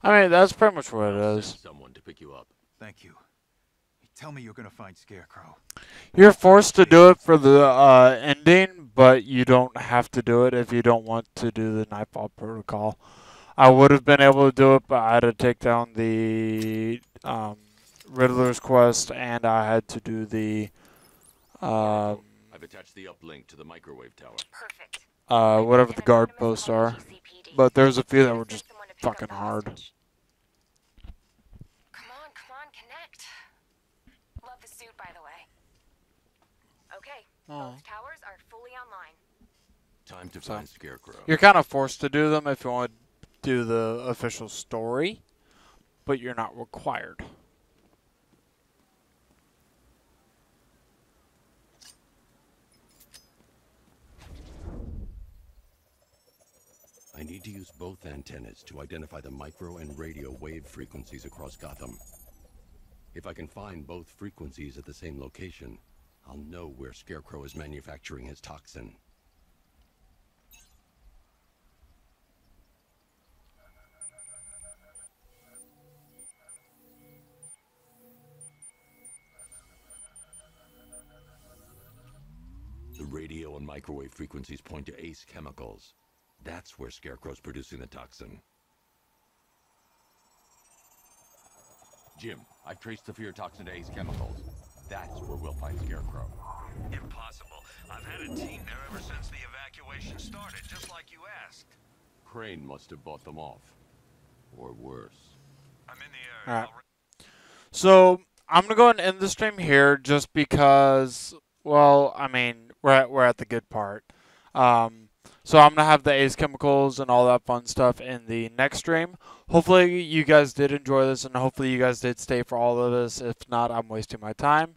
I mean, that's pretty much what it I'll is. send someone to pick you up. Thank you. Tell me you're gonna find Scarecrow. You're forced to do it for the ending, but you don't have to do it if you don't want to do the Nightfall Protocol. I would have been able to do it, but I had to take down the Riddler's quest, and I had to do the I've attached the uplink to the microwave tower. Perfect. whatever the guard posts are. But there's a few that were just fucking hard. Come on, connect. Love the suit, by the way. Okay, both towers are fully online. Time to find Scarecrow. You're kind of forced to do them if you want to do the official story, but you're not required. I need to use both antennas to identify the micro and radio wave frequencies across Gotham. If I can find both frequencies at the same location, I'll know where Scarecrow is manufacturing his toxin. The radio and microwave frequencies point to Ace Chemicals. That's where Scarecrow's producing the toxin. Jim, I've traced the fear toxin to Ace Chemicals. That's where we'll find Scarecrow. Impossible. I've had a team there ever since the evacuation started, just like you asked. Crane must have bought them off. Or worse. I'm in the area. Alright. So, I'm going to go and end the stream here just because, well, I mean, we're at the good part. So I'm going to have the Ace Chemicals and all that fun stuff in the next stream. Hopefully you guys did enjoy this, and hopefully you guys did stay for all of this. If not, I'm wasting my time.